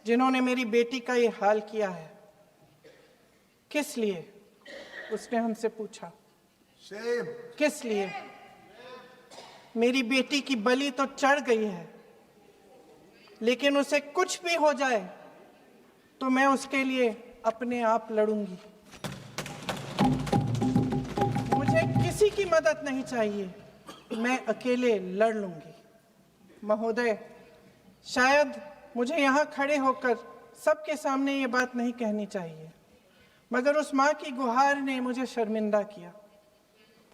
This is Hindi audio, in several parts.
जिन्होंने मेरी बेटी का ये हाल किया है। किस लिए? उसने हमसे पूछा। किस लिए? मेरी बेटी की बलि तो चढ़ गई है, लेकिन उसे कुछ भी हो जाए तो मैं उसके लिए अपने आप लड़ूंगी। मुझे किसी की मदद नहीं चाहिए, मैं अकेले लड़ लूंगी। महोदय, शायद मुझे यहाँ खड़े होकर सबके सामने ये बात नहीं कहनी चाहिए, मगर उस माँ की गुहार ने मुझे शर्मिंदा किया।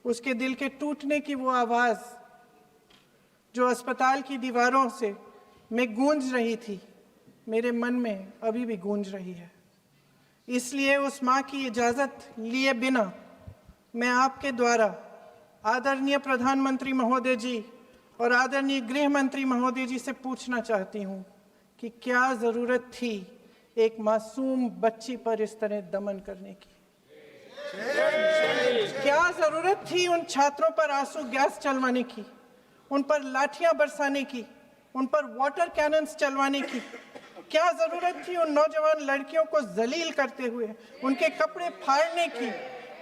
उसके दिल के टूटने की वो आवाज़ जो अस्पताल की दीवारों से में गूंज रही थी, मेरे मन में अभी भी गूंज रही है। इसलिए उस माँ की इजाज़त लिए बिना मैं आपके द्वारा आदरणीय प्रधानमंत्री महोदय जी और आदरणीय गृह मंत्री महोदय जी से पूछना चाहती हूँ कि क्या ज़रूरत थी एक मासूम बच्ची पर इस तरह दमन करने की? क्या ज़रूरत थी उन छात्रों पर आंसू गैस चलवाने की, उन पर लाठियां बरसाने की, उन पर वाटर कैनन्स चलवाने की? क्या ज़रूरत थी उन नौजवान लड़कियों को जलील करते हुए उनके कपड़े फाड़ने की,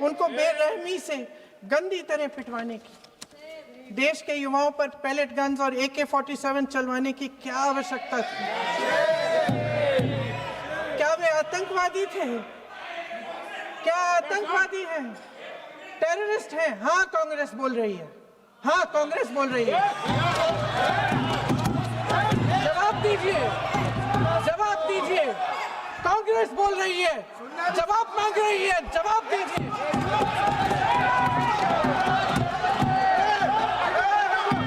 उनको बेरहमी से गंदी तरह पिटवाने की? देश के युवाओं पर पैलेट गन्स और AK-47 चलवाने की क्या आवश्यकता थी? क्या वे आतंकवादी थे? क्या आतंकवादी हैं? टेररिस्ट हैं? हाँ, कांग्रेस बोल रही है। हाँ, कांग्रेस बोल रही है। जवाब दीजिए, जवाब दीजिए। कांग्रेस बोल रही है, जवाब मांग रही है, जवाब दीजिए।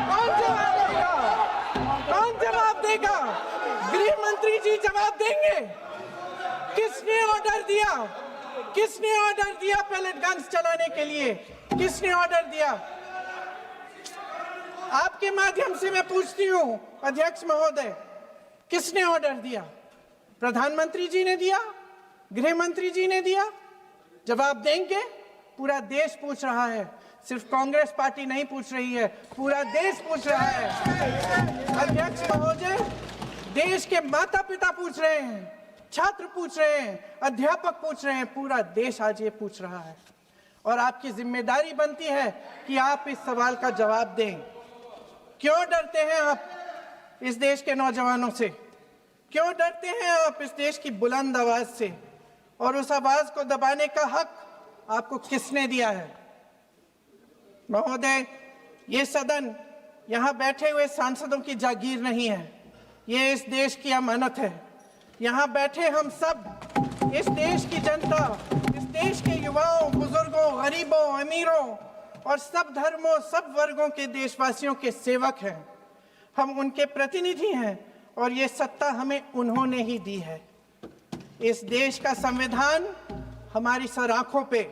कौन जवाब देगा? कौन जवाब देगा? गृह मंत्री जी जवाब देंगे। किसने ऑर्डर दिया? किसने ऑर्डर दिया पैलेट गन्स चलाने के लिए? किसने ऑर्डर दिया? आपके माध्यम से मैं पूछती हूँ अध्यक्ष महोदय, किसने ऑर्डर दिया? प्रधानमंत्री जी ने दिया? गृह मंत्री जी ने दिया? जवाब देंगे? पूरा देश पूछ रहा है, सिर्फ कांग्रेस पार्टी नहीं पूछ रही है, पूरा देश पूछ रहा है। अध्यक्ष महोदय, देश के माता पिता पूछ रहे हैं, छात्र पूछ रहे हैं, अध्यापक पूछ रहे हैं, पूरा देश आज ये पूछ रहा है। और आपकी जिम्मेदारी बनती है कि आप इस सवाल का जवाब दें। क्यों डरते हैं आप इस देश के नौजवानों से? क्यों डरते हैं आप इस देश की बुलंद आवाज से? और उस आवाज को दबाने का हक आपको किसने दिया है? महोदय, ये सदन यहाँ बैठे हुए सांसदों की जागीर नहीं है, ये इस देश की अमानत है। यहाँ बैठे हम सब इस देश की जनता, इस देश के युवाओं, बुजुर्गों, गरीबों, अमीरों और सब धर्मों, सब वर्गों के देशवासियों के सेवक हैं। हम उनके प्रतिनिधि हैं और ये सत्ता हमें उन्होंने ही दी है। इस देश का संविधान हमारी सर आंखों पे,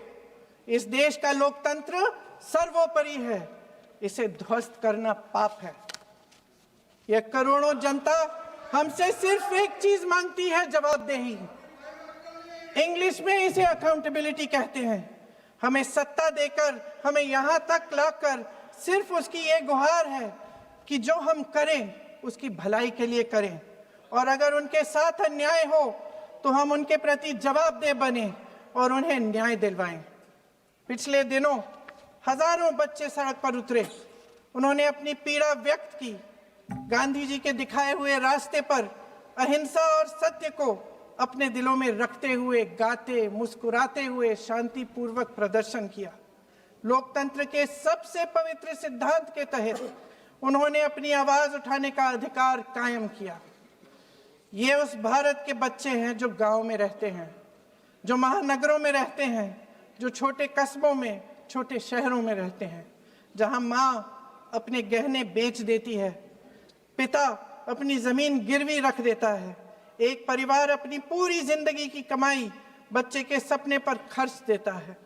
इस देश का लोकतंत्र सर्वोपरि है, इसे ध्वस्त करना पाप है। यह करोड़ों जनता हमसे सिर्फ एक चीज मांगती है, जवाबदेही। इंग्लिश में इसे अकाउंटेबिलिटी कहते हैं। हमें सत्ता देकर, हमें यहाँ तक लाकर सिर्फ उसकी ये गुहार है कि जो हम करें उसकी भलाई के लिए करें, और अगर उनके साथ अन्याय हो तो हम उनके प्रति जवाबदेह बने और उन्हें न्याय दिलवाएं। पिछले दिनों हजारों बच्चे सड़क पर उतरे, उन्होंने अपनी पीड़ा व्यक्त की, गांधी जी के दिखाए हुए रास्ते पर अहिंसा और सत्य को अपने दिलों में रखते हुए गाते, मुस्कुराते हुए शांतिपूर्वक प्रदर्शन किया। लोकतंत्र के सबसे पवित्र सिद्धांत के तहत उन्होंने अपनी आवाज उठाने का अधिकार कायम किया। ये उस भारत के बच्चे हैं जो गांव में रहते हैं, जो महानगरों में रहते हैं, जो छोटे कस्बों में, छोटे शहरों में रहते हैं, जहां माँ अपने गहने बेच देती है, पिता अपनी जमीन गिरवी रख देता है, एक परिवार अपनी पूरी जिंदगी की कमाई बच्चे के सपने पर खर्च देता है।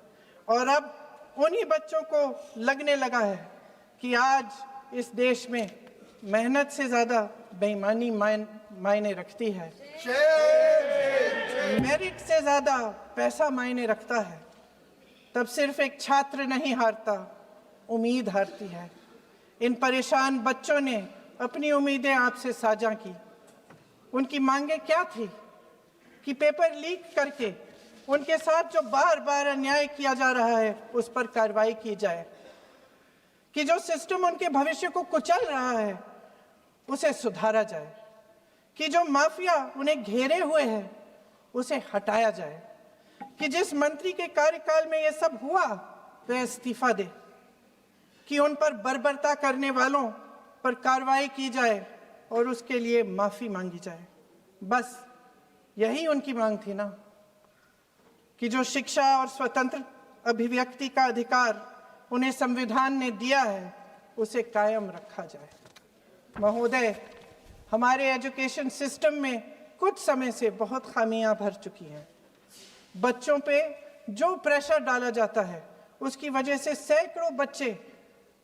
और अब उन्हीं बच्चों को लगने लगा है कि आज इस देश में मेहनत से ज्यादा बेईमानी मायने रखती है, मेरिट से ज्यादा पैसा मायने रखता है। तब सिर्फ एक छात्र नहीं हारता, उम्मीद हारती है। इन परेशान बच्चों ने अपनी उम्मीदें आपसे साझा की। उनकी मांगे क्या थी कि पेपर लीक करके उनके साथ जो बार बार अन्याय किया जा रहा है उस पर कार्रवाई की जाए, कि जो सिस्टम उनके भविष्य को कुचल रहा है उसे सुधारा जाए, कि जो माफिया उन्हें घेरे हुए है उसे हटाया जाए, कि जिस मंत्री के कार्यकाल में यह सब हुआ वह इस्तीफा दे, कि उन पर बर्बरता करने वालों पर कार्रवाई की जाए और उसके लिए माफी मांगी जाए। बस यही उनकी मांग थी ना, कि जो शिक्षा और स्वतंत्र अभिव्यक्ति का अधिकार उन्हें संविधान ने दिया है उसे कायम रखा जाए। महोदय, हमारे एजुकेशन सिस्टम में कुछ समय से बहुत खामियां भर चुकी हैं। बच्चों पे जो प्रेशर डाला जाता है उसकी वजह से सैकड़ों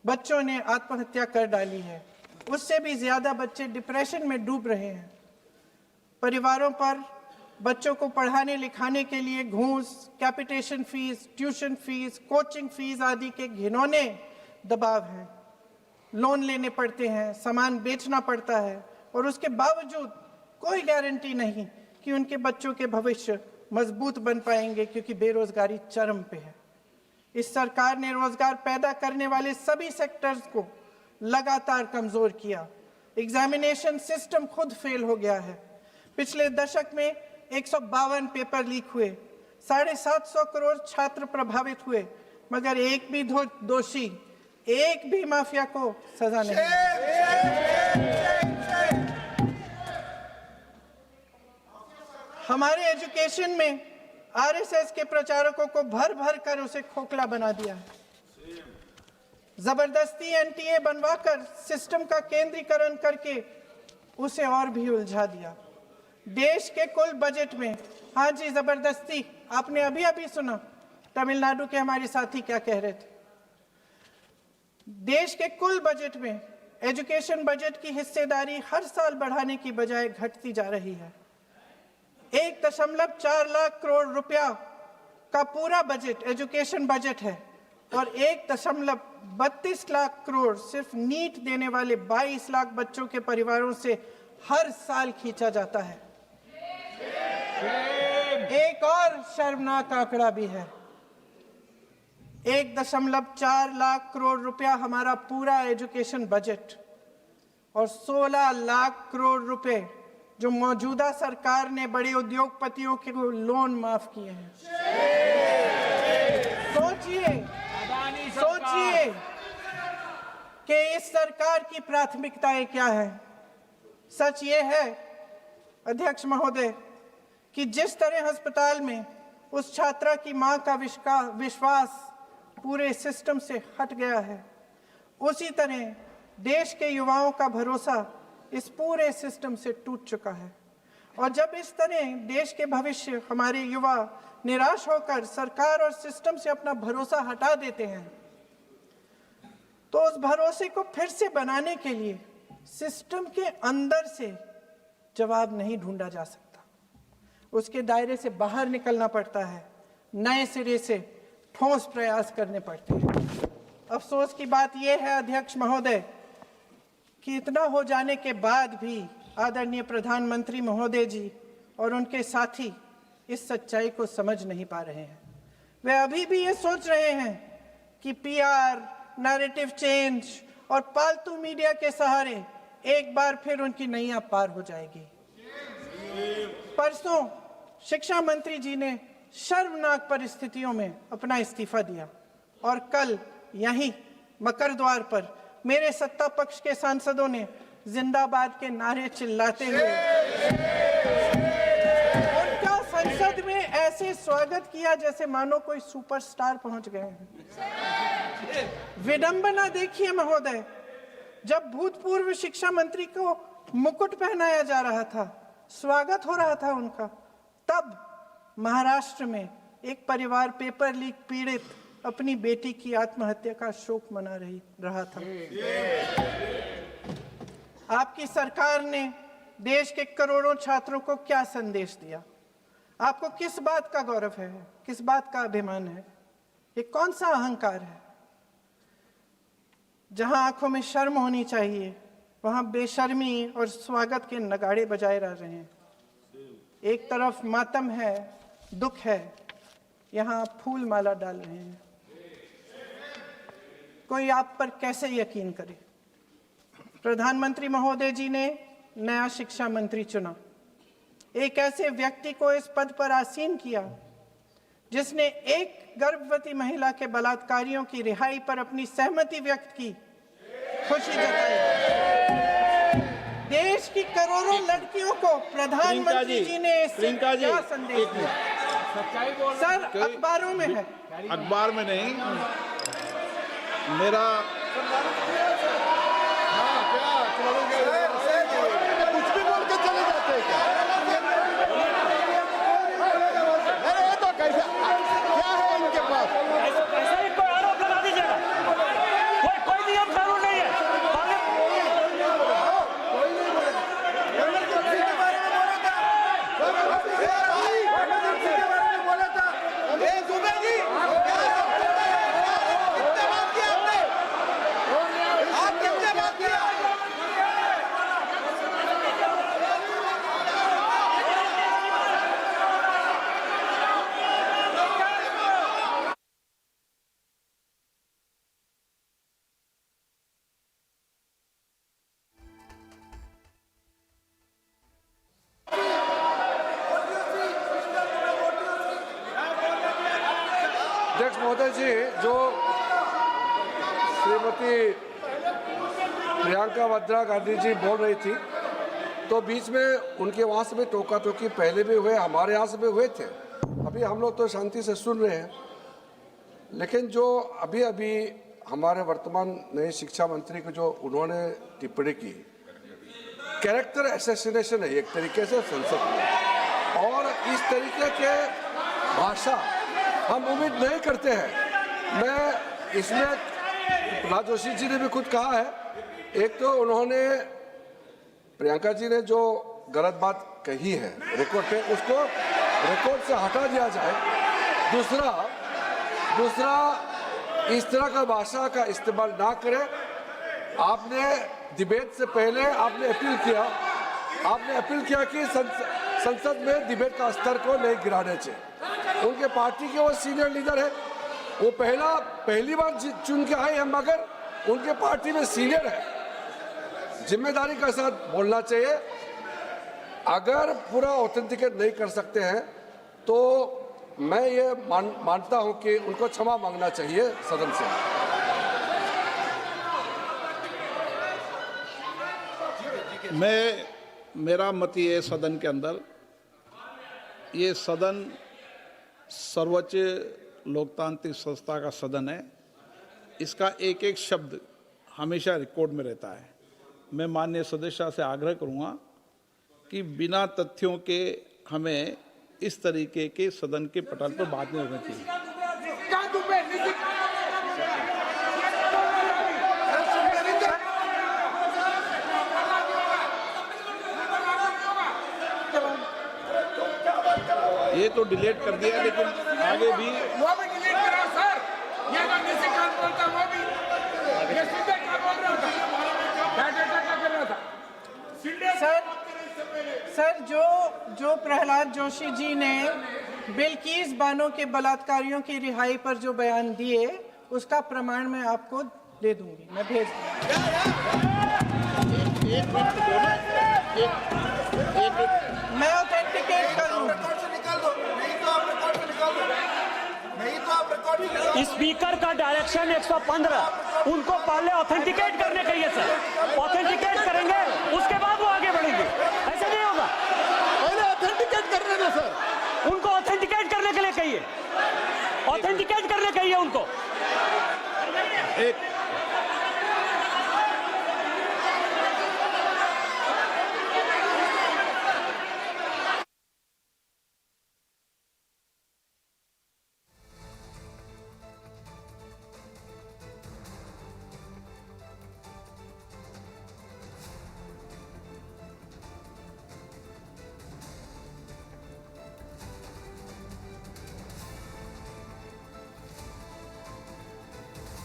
बच्चों ने आत्महत्या कर डाली है। उससे भी ज्यादा बच्चे डिप्रेशन में डूब रहे हैं। परिवारों पर बच्चों को पढ़ाने लिखाने के लिए घूस, capitation fees, tuition fees, coaching fees आदि के घिनौने दबाव हैं। लोन लेने पड़ते हैं, सामान बेचना पड़ता है और उसके बावजूद कोई गारंटी नहीं कि उनके बच्चों के भविष्य मजबूत बन पाएंगे, क्योंकि बेरोजगारी चरम पे है। इस सरकार ने रोजगार पैदा करने वाले सभी सेक्टर्स को लगातार कमजोर किया। एग्जामिनेशन सिस्टम खुद फेल हो गया है। पिछले दशक में 152 पेपर लीक हुए, 750 करोड़ छात्र प्रभावित हुए, मगर एक भी दोषी, एक भी माफिया को सजा नहीं। हमारे एजुकेशन में आरएसएस के प्रचारकों को भर भर कर उसे खोखला बना दिया है। जबरदस्ती एनटीए बनवाकर सिस्टम का केंद्रीकरण करके उसे और भी उलझा दिया। देश के कुल बजट में, हाँ जी जबरदस्ती, आपने अभी अभी सुना तमिलनाडु के हमारे साथी क्या कह रहे थे। देश के कुल बजट में एजुकेशन बजट की हिस्सेदारी हर साल बढ़ाने की बजाय घटती जा रही है। 1.4 लाख करोड़ रुपया का पूरा बजट एजुकेशन बजट है और 1.32 लाख करोड़ सिर्फ नीट देने वाले 22 लाख बच्चों के परिवारों से हर साल खींचा जाता है। एक और शर्मनाक आंकड़ा भी है। 1.4 लाख करोड़ रुपया हमारा पूरा एजुकेशन बजट और 16 लाख करोड़ रुपए जो मौजूदा सरकार ने बड़े उद्योगपतियों के लोन माफ किए हैं। सोचिए कि इस सरकार की प्राथमिकताएं क्या है। सच ये है अध्यक्ष महोदय कि जिस तरह अस्पताल में उस छात्रा की मां का विश्वास पूरे सिस्टम से हट गया है, उसी तरह देश के युवाओं का भरोसा इस पूरे सिस्टम से टूट चुका है। और जब इस तरह देश के भविष्य, हमारे युवा निराश होकर सरकार और सिस्टम से अपना भरोसा हटा देते हैं, तो उस भरोसे को फिर से बनाने के लिए सिस्टम के अंदर से जवाब नहीं ढूंढा जा सकता। उसके दायरे से बाहर निकलना पड़ता है, नए सिरे से ठोस प्रयास करने पड़ते हैं। अफसोस की बात यह है अध्यक्ष महोदय कि इतना हो जाने के बाद भी आदरणीय प्रधानमंत्री महोदय जी और उनके साथी इस सच्चाई को समझ नहीं पा रहे हैं। वे अभी भी ये सोच रहे हैं कि पीआर, नैरेटिव चेंज और पालतू मीडिया के सहारे एक बार फिर उनकी नैया पार हो जाएगी। परसों शिक्षा मंत्री जी ने शर्मनाक परिस्थितियों में अपना इस्तीफा दिया और कल यहीं मकर द्वार पर मेरे सत्ता पक्ष के सांसदों ने जिंदाबाद के नारे चिल्लाते हुए उनका संसद में ऐसे स्वागत किया जैसे मानो कोई सुपरस्टार पहुंच गए हैं। विडंबना देखिए महोदय, जब भूतपूर्व शिक्षा मंत्री को मुकुट पहनाया जा रहा था, स्वागत हो रहा था उनका, तब महाराष्ट्र में एक परिवार पेपर लीक पीड़ित अपनी बेटी की आत्महत्या का शोक मना रहा था। आपकी सरकार ने देश के करोड़ों छात्रों को क्या संदेश दिया? आपको किस बात का गौरव है, किस बात का अभिमान है? ये कौन सा अहंकार है? जहां आंखों में शर्म होनी चाहिए वहाँ बेशर्मी और स्वागत के नगाड़े बजाए जा रहे हैं। एक तरफ मातम है, दुख है, यहाँ फूल माला डाल रहे हैं। कोई आप पर कैसे यकीन करे? प्रधानमंत्री महोदय जी ने नया शिक्षा मंत्री चुना, एक ऐसे व्यक्ति को इस पद पर आसीन किया जिसने एक गर्भवती महिला के बलात्कारियों की रिहाई पर अपनी सहमति व्यक्त की, खुशी जताई। देश की करोड़ों लड़कियों को प्रधानमंत्री जी ने क्या संदेश दिया? सर, अखबारों में है, अखबार में नहीं। मेरा कुछ भी बोल के चले जाते हैं क्या? अरे ये तो कैसा क्या है इनके पास? ऐसा ही कोई आरोप लगा दीजिएगा। कोई नियम कानून नहीं है। अध्यक्ष महोदय जी, जो श्रीमती प्रियंका वाड्रा गांधी जी बोल रही थी, तो बीच में उनके वहाँ से भी टोका टोकी पहले भी हुए, हमारे यहाँ से भी हुए थे। अभी हम लोग तो शांति से सुन रहे हैं, लेकिन जो अभी अभी हमारे वर्तमान नए शिक्षा मंत्री को जो उन्होंने टिप्पणी की, कैरेक्टर असैसिनेशन है एक तरीके से संसद में, और इस तरीके के भाषा हम उम्मीद नहीं करते हैं। मैं इसमें प्रहलाद जोशी जी ने भी खुद कहा है, एक तो उन्होंने प्रियंका जी ने जो गलत बात कही है रिकॉर्ड पे, उसको रिकॉर्ड से हटा दिया जाए। दूसरा इस तरह का भाषा का इस्तेमाल ना करें। आपने डिबेट से पहले आपने अपील किया कि संसद में डिबेट का स्तर को नहीं गिराने चाहिए। उनके पार्टी के वो सीनियर लीडर है, वो पहली बार चुन के आए हैं, मगर उनके पार्टी में सीनियर है। जिम्मेदारी के साथ बोलना चाहिए। अगर पूरा ऑथेंटिकेट नहीं कर सकते हैं तो मैं ये मानता हूं कि उनको क्षमा मांगना चाहिए सदन से। मेरा मत ये सदन के अंदर, ये सदन सर्वोच्च लोकतांत्रिक संस्था का सदन है। इसका एक एक शब्द हमेशा रिकॉर्ड में रहता है। मैं माननीय सदस्य से आग्रह करूंगा कि बिना तथ्यों के हमें इस तरीके के सदन के पटल पर बात नहीं होनी चाहिए। ये तो डिलीट कर दिया, लेकिन आगे भी वो भी डिलीट करा सर। ये तो किसी का बोलता, वो भी ये सीधे का बोल रहा था, डाटा का कर रहा था। सर, जो प्रहलाद जोशी जी ने बिल्किस बानो के बलात्कारियों की रिहाई पर जो बयान दिए, उसका प्रमाण मैं आपको दे दूंगी, मैं भेज मैं ऑथेंटिकेट करूंगा। स्पीकर का डायरेक्शन 115, उनको पहले ऑथेंटिकेट करने कहिए सर। ऑथेंटिकेट करेंगे, उसके बाद वो आगे बढ़ेंगे। ऐसे नहीं होगा, पहले ऑथेंटिकेट करने दो सर। उनको ऑथेंटिकेट करने के लिए कहिए, ऑथेंटिकेट करने कहिए उनको। एक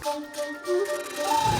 Thank you.